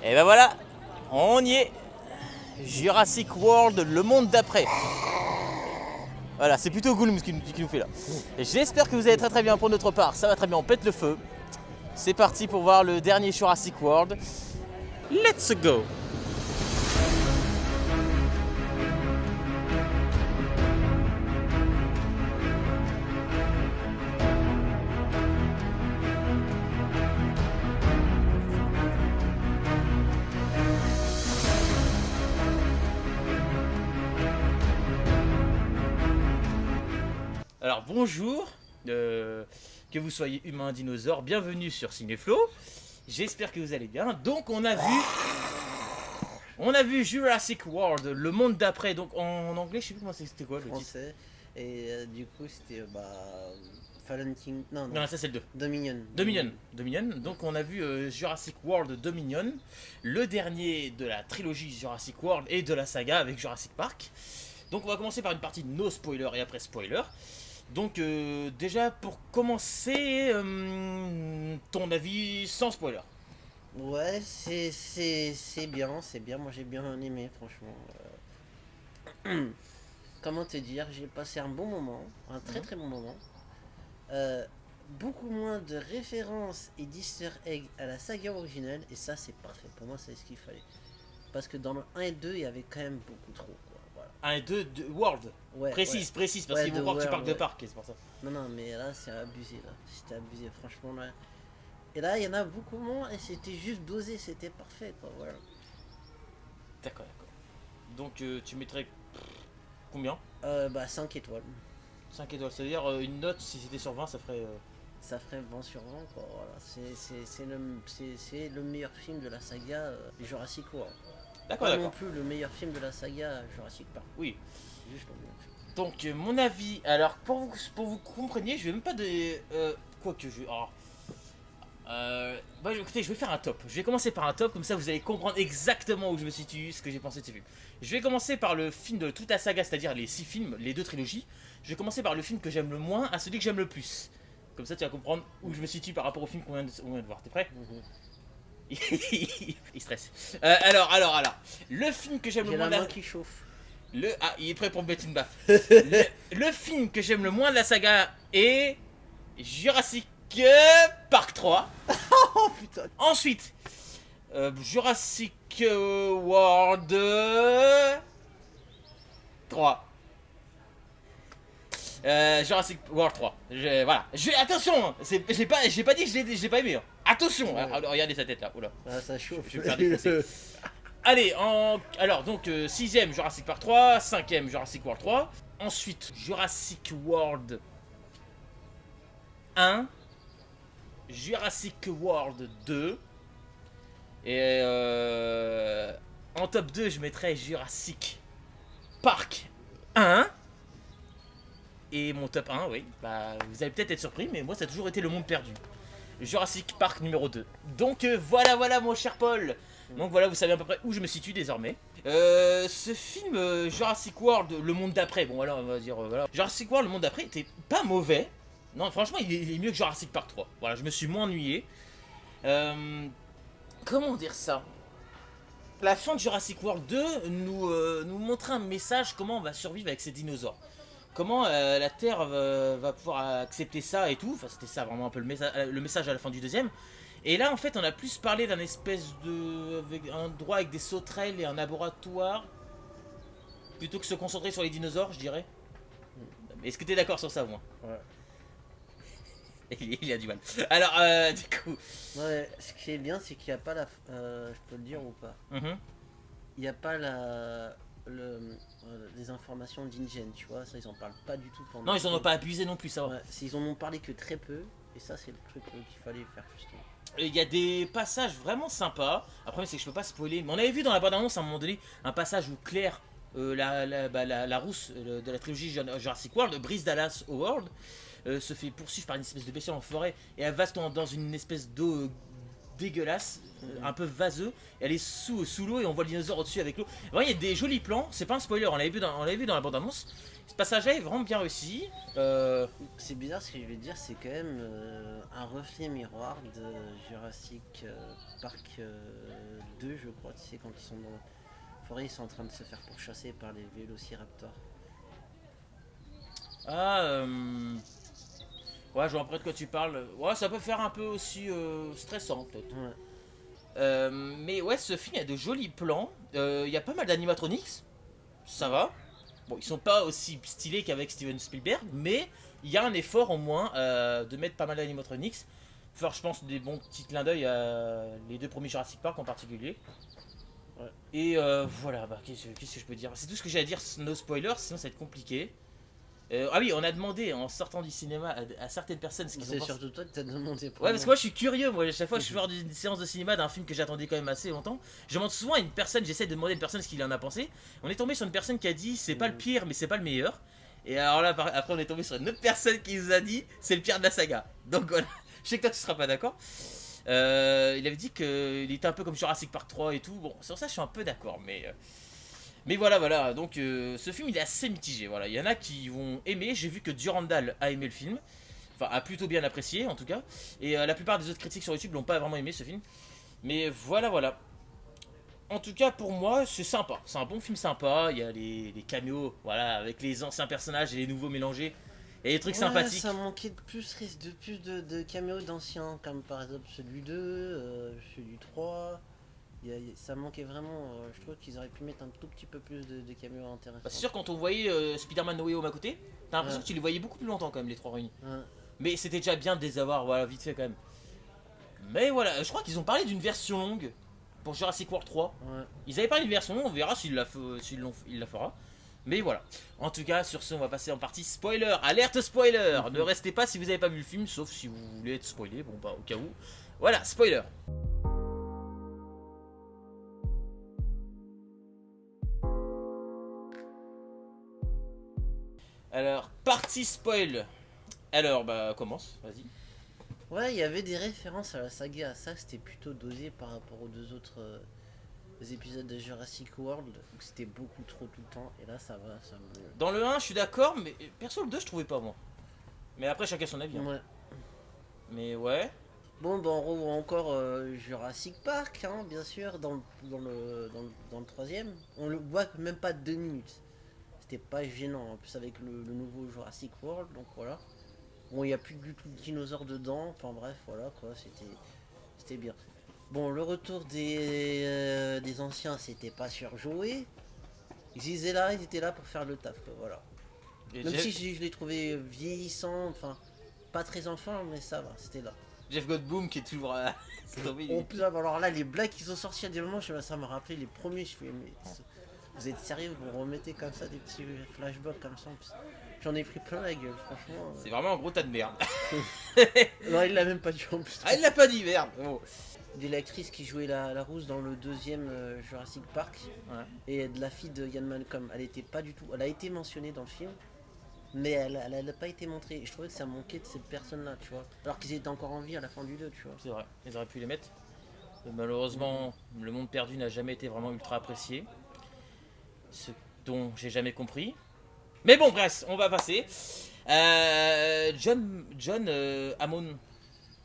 Et ben voilà, on y est. Jurassic World, le monde d'après. Voilà, c'est plutôt Gollum qui nous fait là. Et j'espère que vous allez très très bien pour notre part. Ça va très bien, on pète le feu. C'est parti pour voir le dernier Jurassic World. Let's go. Alors bonjour, que vous soyez humain, dinosaure, bienvenue sur Cinéflo. J'espère que vous allez bien. Donc on a vu Jurassic World, le monde d'après. Donc en anglais, je sais plus comment c'était quoi le titre. Français. Et du coup, c'était Fallen King. Non, Non, ça c'est le 2. Dominion. Dominion. Donc on a vu Jurassic World Dominion, le dernier de la trilogie Jurassic World et de la saga avec Jurassic Park. Donc on va commencer par une partie no spoiler et après spoiler. Donc déjà pour commencer, ton avis sans spoiler. Ouais, c'est bien, c'est bien. Moi, j'ai bien aimé, franchement. Comment te dire, j'ai passé un bon moment, un très très bon moment. Euh, Beaucoup moins de références et d'easter eggs à la saga originelle, et ça, c'est parfait. Pour moi, c'est ce qu'il fallait. Parce que dans le 1 et 2, il y avait quand même beaucoup trop, quoi. Voilà. 1 et 2 de World. Ouais, Précise, parce ouais, qu'ils vont de croire que tu World, parles de ouais. parc, et c'est pour ça. Non, mais là, c'est abusé, là. C'était abusé, franchement, là. Et là, il y en a beaucoup moins, et c'était juste dosé, c'était parfait, quoi, voilà. D'accord. Donc tu mettrais combien? 5 étoiles. 5 étoiles, c'est-à-dire une note, si c'était sur 20, ça ferait... Ça ferait 20 sur 20, quoi, voilà. C'est le meilleur film de la saga Jurassic World. Pas non plus le meilleur film de la saga Jurassic Park. Oui. Juste le meilleur film. Donc mon avis, alors pour vous compreniez, je vais même pas de... quoi que je... écoutez, je vais faire un top. Je vais commencer par un top, comme ça vous allez comprendre exactement où je me situe, ce que j'ai pensé de ces films. Je vais commencer par le film de toute la saga, c'est-à-dire les 6 films, les 2 trilogies. Je vais commencer par le film que j'aime le moins à celui que j'aime le plus. Comme ça tu vas comprendre où je me situe par rapport au film qu'on vient de voir. T'es prêt? Il stresse. Alors. Le film que j'aime le J'ai moins... la main qui chauffe. Il est prêt pour me mettre une baffe. le film que j'aime le moins de la saga est Jurassic Park 3. Oh putain. Ensuite, Jurassic World 3. Jurassic World 3. Voilà. Attention, j'ai pas dit que je l'ai pas aimé. Hein. Attention. Ouais. Alors, regardez sa tête là. Oula. Ah, ça chauffe. Je vais me faire défoncer. Allez, alors donc 6ème Jurassic Park 3, 5ème Jurassic World 3. Ensuite, Jurassic World 1, Jurassic World 2. Et en top 2, je mettrais Jurassic Park 1. Et mon top 1, oui, bah vous allez peut-être être surpris, mais moi ça a toujours été Le Monde Perdu. Jurassic Park numéro 2. Donc voilà mon cher Paul. Donc voilà, vous savez à peu près où je me situe désormais. Ce film Jurassic World, le monde d'après, bon voilà, on va dire voilà. Jurassic World, le monde d'après était pas mauvais. Non, franchement, il est mieux que Jurassic Park 3. Voilà, je me suis moins ennuyé. Comment dire ça? La fin de Jurassic World 2 nous montre un message comment on va survivre avec ces dinosaures. Comment la Terre va pouvoir accepter ça et tout. Enfin, c'était ça vraiment un peu le message à la fin du deuxième. Et là, en fait, on a plus parlé d'un espèce de... avec un endroit avec des sauterelles et un laboratoire. Plutôt que se concentrer sur les dinosaures, je dirais. Est-ce que t'es d'accord sur ça, moi? Ouais. Il a du mal. Alors, du coup... Ouais, ce qui est bien, c'est qu'il n'y a pas la. Je peux le dire ou pas? Il n'y a pas les informations d'InGen, tu vois. Ça, ils en parlent pas du tout pendant. Non, ils en ont pas abusé non plus, ça va. Ouais, ils en ont parlé que très peu. Et ça, c'est le truc qu'il fallait faire justement. Il y a des passages vraiment sympas. Après, c'est que je peux pas spoiler. Mais on avait vu dans la bande-annonce à un moment donné un passage où Claire, la rousse de la trilogie Jurassic World, Bryce Dallas Howard, se fait poursuivre par une espèce de bestiole en forêt. Et elle va dans une espèce d'eau dégueulasse, un peu vaseux. Et elle est sous l'eau et on voit le dinosaure au-dessus avec l'eau. Vraiment, il y a des jolis plans. C'est pas un spoiler, on l'avait vu dans la bande-annonce. Ce passage-là est vraiment bien réussi. C'est bizarre ce que je vais te dire, c'est quand même un reflet miroir de Jurassic Park 2, je crois. Tu sais, quand ils sont dans la forêt, ils sont en train de se faire pourchasser par les vélociraptors. Ouais, je vois après de quoi tu parles. Ouais, ça peut faire un peu aussi stressant, peut-être. Ouais. Mais ouais, ce film, il y a de jolis plans. Il y a pas mal d'animatronics. Ça va. Bon, ils sont pas aussi stylés qu'avec Steven Spielberg, mais il y a un effort au moins de mettre pas mal d'animatronics. Faire, je pense, des bons petits clins d'œil à les 2 premiers Jurassic Park en particulier. Ouais. Et voilà, bah, qu'est-ce que je peux dire? C'est tout ce que j'ai à dire, no spoiler, sinon ça va être compliqué. Ah oui, on a demandé en sortant du cinéma à certaines personnes ce qu'ils ont C'est pensé. surtout toi que t'as demandé. Ouais, parce que moi je suis curieux, moi à chaque fois que je sors d'une séance de cinéma d'un film que j'attendais quand même assez longtemps, je demande souvent à une personne, j'essaie de demander à une personne ce qu'il en a pensé. On est tombé sur une personne qui a dit c'est pas le pire mais c'est pas le meilleur. Et alors là, après on est tombé sur une autre personne qui nous a dit c'est le pire de la saga. Donc voilà, je sais que toi tu seras pas d'accord. Il avait dit qu'il était un peu comme Jurassic Park 3 et tout. Bon, sur ça je suis un peu d'accord, mais voilà, donc ce film il est assez mitigé, voilà. Il y en a qui vont aimer, j'ai vu que Durandal a aimé le film, enfin a plutôt bien apprécié en tout cas, et la plupart des autres critiques sur YouTube l'ont pas vraiment aimé ce film, mais voilà. En tout cas pour moi c'est sympa, c'est un bon film sympa, il y a les caméos, voilà, avec les anciens personnages et les nouveaux mélangés, et des trucs sympathiques. Ça manquait de plus de caméos d'anciens, comme par exemple celui 2, celui 3. Ça manquait vraiment, je trouve qu'ils auraient pu mettre un tout petit peu plus de caméos intéressants. Bah, c'est sûr quand on voyait Spider-Man No Way Home à côté, t'as l'impression que tu les voyais beaucoup plus longtemps quand même les 3 réunis. Ouais. Mais c'était déjà bien de les avoir, voilà, vite fait quand même. Mais voilà, je crois qu'ils ont parlé d'une version longue pour Jurassic World 3. Ouais. Ils avaient parlé d'une version longue, on verra s'il la fera. Mais voilà. En tout cas, sur ce, on va passer en partie spoiler. Alerte spoiler. Ne restez pas si vous n'avez pas vu le film, sauf si vous voulez être spoilé. Bon bah au cas où. Voilà, spoiler. Alors, partie spoil. Alors, bah commence, vas-y. Ouais, il y avait des références à la saga, ça c'était plutôt dosé par rapport aux 2 autres épisodes de Jurassic World, où c'était beaucoup trop tout le temps, et là ça va, ça me... Dans le 1, je suis d'accord, mais perso, le 2, je trouvais pas moi. Mais après, chacun son avis. Hein. Ouais. Mais ouais. Bon, bah on revoit encore Jurassic Park, hein, bien sûr, dans le troisième. On le voit même pas 2 minutes. C'était pas gênant, en plus avec le nouveau Jurassic World, donc voilà. Bon, il n'y a plus du tout de dinosaures dedans, enfin bref, voilà quoi, c'était bien. Bon, le retour des anciens, c'était pas surjoué. Ils étaient là pour faire le taf, quoi, voilà. Et Même si je l'ai trouvé vieillissant, enfin, pas très enfant, mais ça va, c'était là. Jeff Goldblum qui est toujours c'est tombé, En plus, alors là, les blagues qu'ils ont sorties à des moments, ça m'a rappelé les premiers, je fais, mais vous êtes sérieux, vous remettez comme ça des petits flashbacks comme ça, en plus. J'en ai pris plein la gueule, franchement. C'est vraiment un gros tas de merde. Non, il l'a même pas dit en plus. Ah, il l'a pas dit, merde. Oh. De l'actrice qui jouait la rousse dans le deuxième Jurassic Park, Ouais. et de la fille de Ian Malcolm. Elle était pas du tout. Elle a été mentionnée dans le film, mais elle a pas été montrée. Et je trouvais que ça manquait de cette personne-là, tu vois. Alors qu'ils étaient encore en vie à la fin du 2, tu vois. C'est vrai, ils auraient pu les mettre. Malheureusement, Le Monde Perdu n'a jamais été vraiment ultra apprécié. Ce dont j'ai jamais compris. Mais bon, bref, on va passer. John Hammond.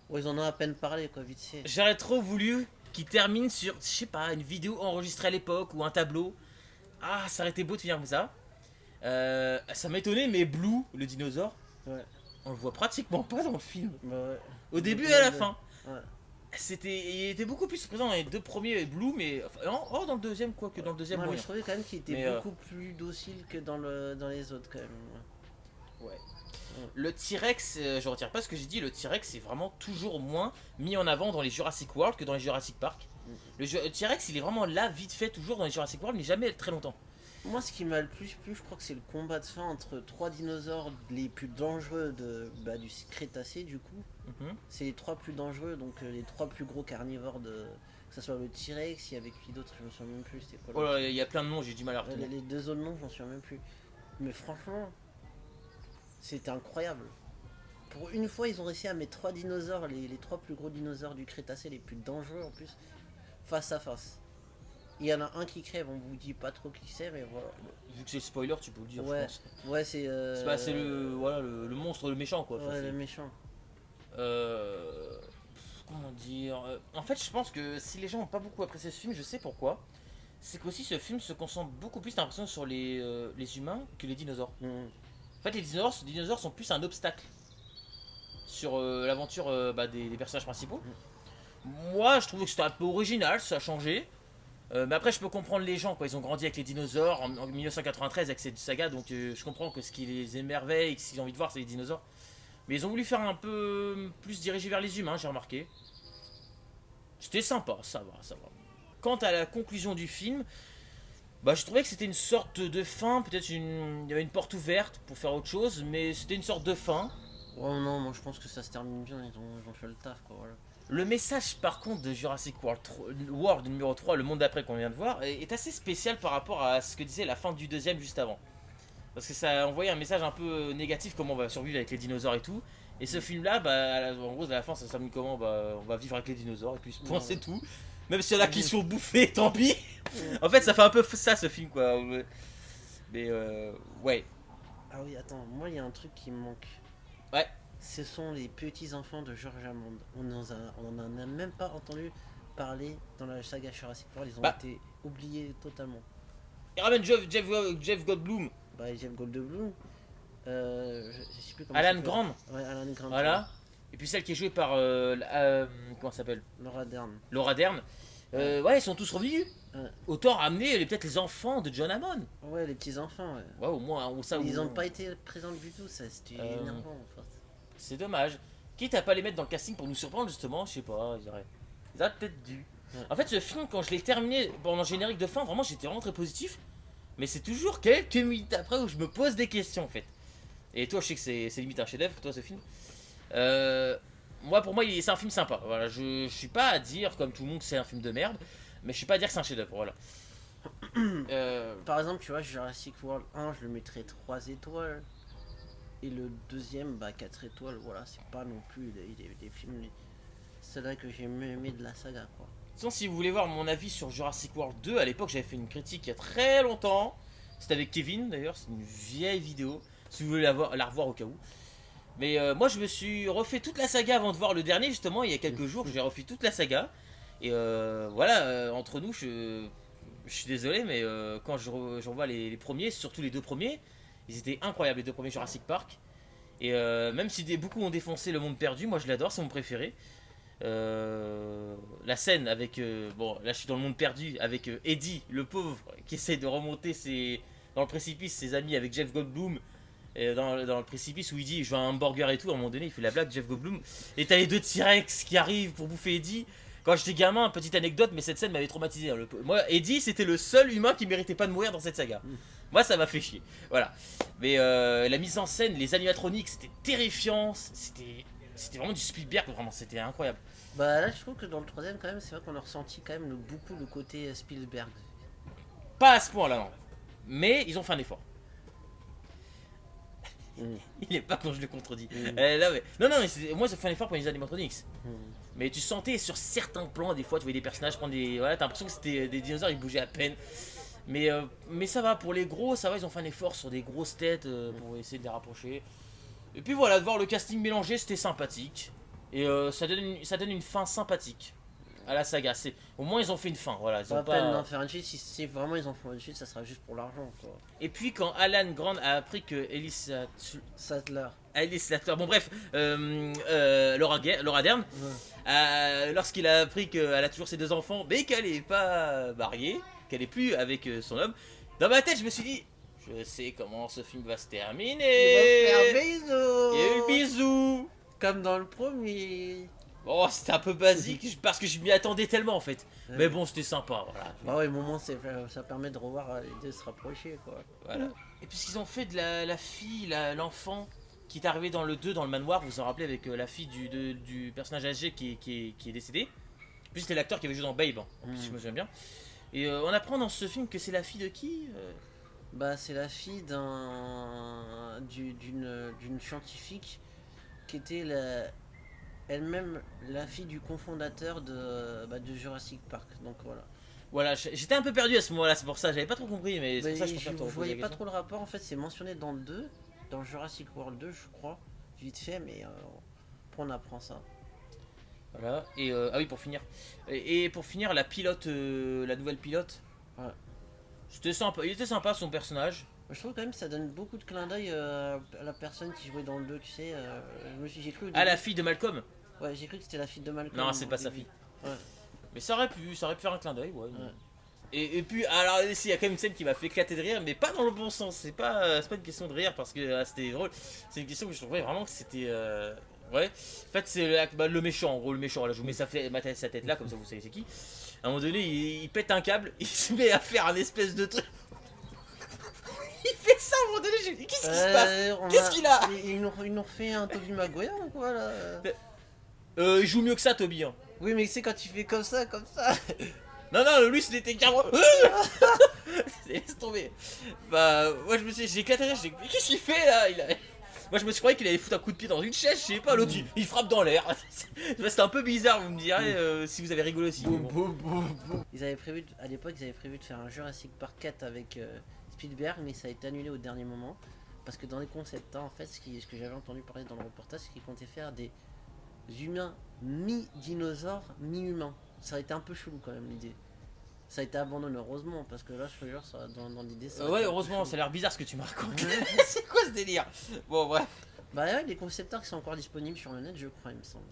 Ouais, ils en ont à peine parlé, quoi, vite fait. J'aurais trop voulu qu'il termine sur, je sais pas, une vidéo enregistrée à l'époque ou un tableau. Ah, ça aurait été beau de finir comme ça. Ça m'étonnait, mais Blue, le dinosaure, Ouais. on le voit pratiquement pas dans le film. Bah ouais. Au début et à la fin. Ouais. Il était beaucoup plus présent dans les 2 premiers Blue, mais enfin, dans le deuxième quoi que dans le deuxième. Ouais, mais moyen. je trouvais quand même qu'il était Mais, beaucoup plus docile que dans les autres, quand même. Ouais. Le T-Rex, je retire pas ce que j'ai dit, le T-Rex est vraiment toujours moins mis en avant dans les Jurassic World que dans les Jurassic Park. Le T-Rex il est vraiment là vite fait toujours dans les Jurassic World mais jamais très longtemps. Moi, ce qui m'a le plus plu, je crois que c'est le combat de fin entre 3 dinosaures les plus dangereux du Crétacé, du coup. C'est les 3 plus dangereux, donc les 3 plus gros carnivores que ce soit le T-Rex, il y avait qui d'autre, je me souviens même plus, c'était quoi. Oh là, il y a plein de noms, j'ai du mal à retenir. Les 2 autres noms, j'en souviens même plus. Mais franchement, c'était incroyable. Pour une fois, ils ont réussi à mettre 3 dinosaures, les 3 plus gros dinosaures du Crétacé, les plus dangereux en plus, face à face. Il y en a un qui crève, on vous dit pas trop qui c'est, mais voilà. Vu que c'est le spoiler, tu peux le dire, Ouais, je pense. ouais, c'est. C'est le monstre, le méchant, quoi. Ouais, le méchant. Comment dire En fait, je pense que si les gens n'ont pas beaucoup apprécié ce film, je sais pourquoi. C'est qu'aussi ce film se concentre beaucoup plus, t'as l'impression, sur les humains que les dinosaures. En fait, les dinosaures sont plus un obstacle sur l'aventure des personnages principaux. Moi, je trouvais que c'était un peu original, ça a changé. Mais après, je peux comprendre les gens, quoi. Ils ont grandi avec les dinosaures en 1993 avec cette saga, donc je comprends que ce qui les émerveille et ce qu'ils ont envie de voir, c'est les dinosaures. Mais ils ont voulu faire un peu plus dirigé vers les humains, j'ai remarqué. C'était sympa, ça va, ça va. Quant à la conclusion du film, bah, je trouvais que c'était une sorte de fin, peut-être il y avait une porte ouverte pour faire autre chose, mais c'était une sorte de fin. Oh non, moi je pense que ça se termine bien, ils ont fait le taf, quoi, voilà. Le message par contre de Jurassic World numéro 3, le monde d'après qu'on vient de voir, est assez spécial par rapport à ce que disait la fin du deuxième juste avant. Parce que ça envoyait un message un peu négatif, comment on va survivre avec les dinosaures et tout. Et ce film là, en gros à la fin ça termine comment, on va vivre avec les dinosaures et puis point c'est tout. Même s'il y en a qui sont bouffés, tant pis. En fait ça fait un peu ça ce film quoi. Mais ouais. Ah oui, attends, moi il y a un truc qui me manque. Ouais. Ce sont les petits enfants de George Hammond. On en a même pas entendu parler dans la saga Jurassic World, ils ont été oubliés totalement. Et ramène Jeff Goldblum. Bah Jeff Goldblum. Je sais plus comment Alan Grant. Ouais, Alan Grant. Voilà. Ouais. Et puis celle qui est jouée par comment ça s'appelle, Laura Dern. Laura Dern. Ouais, ils sont tous revenus. Autant ramener peut-être les enfants de John Hammond. Ouais, les petits enfants. Ouais. Ouais, au moins ça. Ils n'ont pas été présents du tout, ça c'était énervant en fait. C'est dommage. Quitte à pas les mettre dans le casting pour nous surprendre justement, je sais pas, ils auraient peut-être dû. Ouais. En fait, ce film, quand je l'ai terminé pendant le générique de fin, vraiment j'étais vraiment très positif. Mais c'est toujours quelques minutes après où je me pose des questions en fait. Et toi, je sais que c'est limite un chef-d'œuvre, toi, ce film. Moi, pour moi, c'est un film sympa. Voilà, je suis pas à dire, comme tout le monde, que c'est un film de merde. Mais je suis pas à dire que c'est un chef-d'œuvre. Voilà. Par exemple, tu vois, Jurassic World 1, je le mettrais 3 étoiles. Et le deuxième, 4 étoiles. Voilà, c'est pas non plus des films. C'est là que j'ai mieux aimé de la saga, quoi. Sinon, si vous voulez voir mon avis sur Jurassic World 2, à l'époque, j'avais fait une critique il y a très longtemps. C'était avec Kevin, d'ailleurs. C'est une vieille vidéo. Si vous voulez la revoir au cas où. Mais moi je me suis refait toute la saga avant de voir le dernier justement il y a quelques jours, j'ai refait toute la saga. Et voilà, entre nous je suis désolé mais quand je revois les premiers, surtout les deux premiers, ils étaient incroyables les deux premiers Jurassic Park. Et même si beaucoup ont défoncé le monde perdu, moi je l'adore, c'est mon préféré. La scène avec, bon là je suis dans le monde perdu, avec Eddie le pauvre qui essaie de remonter dans le précipice ses amis avec Jeff Goldblum. Dans le précipice où il dit je veux un hamburger et tout, à un moment donné il fait la blague Jeff Goldblum et t'as les deux T-Rex qui arrivent pour bouffer Eddie. Quand j'étais gamin, petite anecdote, mais cette scène m'avait traumatisé. Moi, Eddie c'était le seul humain qui méritait pas de mourir dans cette saga. Moi ça m'a fait chier. Voilà. Mais la mise en scène, les animatroniques, c'était terrifiant. C'était vraiment du Spielberg, vraiment, c'était incroyable. Bah là je trouve que dans le troisième quand même, c'est vrai qu'on a ressenti quand même beaucoup le côté Spielberg. Pas à ce point là non. Mais ils ont fait un effort. Il est pas quand je le contredis. Là, ouais. Non, moi ça fait un effort pour les animatronics. Mais tu sentais sur certains plans, des fois tu voyais des personnages prendre des. Voilà, t'as l'impression que c'était des dinosaures, ils bougeaient à peine. Mais ça va, pour les gros, ça va, ils ont fait un effort sur des grosses têtes pour essayer de les rapprocher. Et puis voilà, de voir le casting mélangé, c'était sympathique. Et ça donne une fin sympathique à la saga. Au moins ils ont fait une fin, voilà. Ils pas ont la peine d'en faire une suite, si vraiment ils en font une suite, ça sera juste pour l'argent, quoi. Et puis quand Alan Grant a appris que Alice Sattler, bon bref, Laura Dern, lorsqu'il a appris qu'elle a toujours ses deux enfants, mais qu'elle est pas mariée, qu'elle est plus avec son homme, dans ma tête je me suis dit, je sais comment ce film va se terminer. il va faire bisous. Il y a eu le bisou. Comme dans le premier. Bon, c'était un peu basique parce que je m'y attendais tellement en fait. Mais bon, c'était sympa, voilà. Bah ouais, au moment, ça permet de revoir les deux se rapprocher, quoi. Voilà. Et puis ce qu'ils ont fait de la fille, l'enfant qui est arrivé dans le 2, dans le manoir, vous vous en rappelez, avec la fille du personnage âgé qui est décédé. Puis c'était l'acteur qui avait joué dans Babe, hein, si je me souviens bien. Et on apprend dans ce film que c'est la fille de qui Bah c'est la fille d'une scientifique qui était elle-même la fille du cofondateur de Jurassic Park. Donc voilà. Voilà, j'étais un peu perdu à ce moment-là, c'est pour ça, j'avais pas trop compris, mais c'est pour ça que je préfère te Je reposer voyais la pas question. trop le rapport, en fait c'est mentionné dans le 2, dans Jurassic World 2 je crois, vite fait, mais on apprend ça. Voilà, et ah oui, pour finir. Et pour finir, la pilote, la nouvelle pilote, Ouais. c'était sympa, il était sympa son personnage. Je trouve quand même que ça donne beaucoup de clins d'œil à la personne qui jouait dans le 2, tu sais. J'ai cru au Ah, la début- fille de Malcolm. Ouais, j'ai cru que c'était la fille de Malcolm. Non, c'est au pas sa début. fille. Ouais. Mais ça aurait pu faire un clin d'œil, ouais. Ouais. Et puis, alors, il y a quand même une scène qui m'a fait éclater de rire, mais pas dans le bon sens. C'est pas une question de rire parce que c'était drôle. C'est une question que je trouvais vraiment que c'était. Ouais. En fait, c'est le méchant, en gros, le méchant. Là, je vous mets sa tête là, comme ça vous savez c'est qui. À un moment donné, il pète un câble, il se met à faire un espèce de truc. Il fait ça à un moment donné, j'ai dit, qu'est-ce qui se passe? Qu'est-ce qu'il a? Ils nous refait un Tobey Maguire ou quoi là? Il joue mieux que ça, Toby. Hein. Oui, mais c'est quand tu fais comme ça, comme ça. Non, non, lui c'était carrément. Laisse tomber. Bah, moi je me suis. J'ai éclaté de rire, j'ai dit, mais qu'est-ce qu'il fait là? Moi je me suis croyais qu'il allait foutre un coup de pied dans une chaise, je sais pas, l'autre il frappe dans l'air. C'était un peu bizarre, vous me direz si vous avez rigolé aussi. mais bon. Ils avaient prévu, à l'époque, ils avaient prévu de faire un Jurassic Park 4 avec Spielberg, mais ça a été annulé au dernier moment. Parce que dans les concepts, en fait, ce que j'avais entendu parler dans le reportage, c'est qu'ils comptaient faire des humains mi-dinosaures, mi-humains. Ça a été un peu chelou quand même l'idée. Ça a été abandonné heureusement parce que là je te jure ça, dans l'idée ça. Ouais, heureusement, ça a l'air bizarre ce que tu me racontes. C'est quoi ce délire? Bon, bref. Bah ouais, les concept art qui sont encore disponibles sur le net, je crois, il me semble.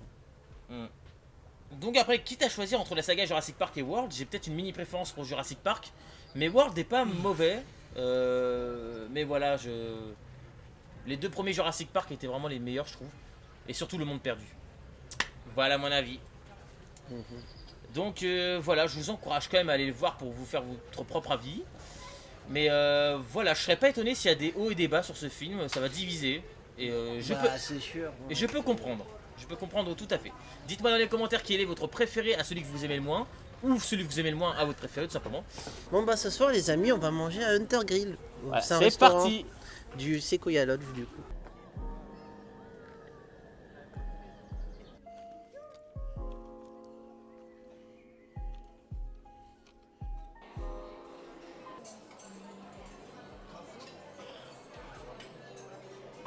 Donc après, quitte à choisir entre la saga Jurassic Park et World, j'ai peut-être une mini préférence pour Jurassic Park, mais World n'est pas mauvais. Mais voilà, les deux premiers Jurassic Park étaient vraiment les meilleurs, je trouve, et surtout le monde perdu. Voilà mon avis. Donc voilà, je vous encourage quand même à aller le voir pour vous faire votre propre avis. Mais voilà, je serais pas étonné s'il y a des hauts et des bas sur ce film, ça va diviser. Et C'est sûr. et je peux comprendre. Je peux comprendre tout à fait. Dites-moi dans les commentaires quel est votre préféré à celui que vous aimez le moins, ou celui que vous aimez le moins à votre préféré tout simplement. Bon bah ce soir les amis, on va manger à Hunter Grill. Ouais, C'est un c'est restaurant parti. du Sequoia Lodge du coup.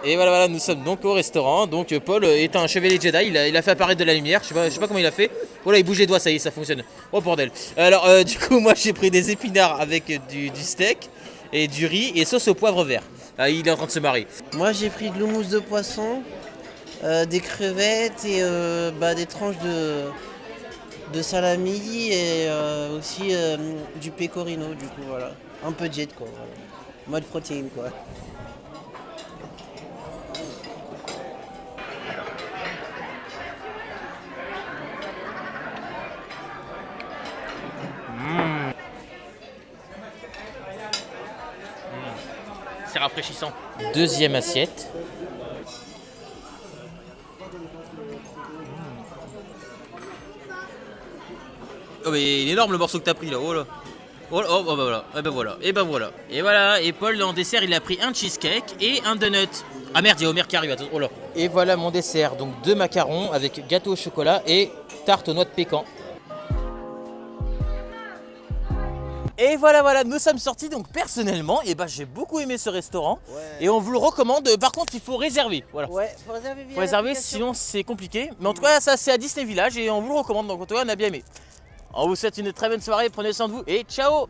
Et voilà, nous sommes donc au restaurant. Donc Paul est un chevalier Jedi, il a fait apparaître de la lumière, je sais pas comment il a fait. Oh là, il bouge les doigts, ça y est, ça fonctionne. Oh bordel. Alors du coup, moi j'ai pris des épinards avec du steak et du riz et sauce au poivre vert. Ah, il est en train de se marier. Moi j'ai pris de l'houmous de poisson, des crevettes et des tranches de salami et aussi du pecorino du coup voilà. Un peu de jet quoi. Voilà. Mode protéine quoi. C'est rafraîchissant. Deuxième assiette. Oh mais il est énorme le morceau que t'as pris là, oh là. Oh, oh, bah voilà, et ben voilà, et ben voilà. Et voilà, et Paul en dessert il a pris un cheesecake et un donut. Ah merde, il y a Homer qui arrive, attends, oh là. Et voilà mon dessert, donc 2 macarons avec gâteau au chocolat et tarte aux noix de pécan. Et voilà, nous sommes sortis, donc personnellement, et ben j'ai beaucoup aimé ce restaurant. Ouais. Et on vous le recommande, par contre il faut réserver, voilà. Ouais, faut réserver via Faut réserver, l'application. sinon c'est compliqué. Mais en tout cas, ça c'est à Disney Village et on vous le recommande, donc en tout cas on a bien aimé. On vous souhaite une très bonne soirée, prenez soin de vous et ciao!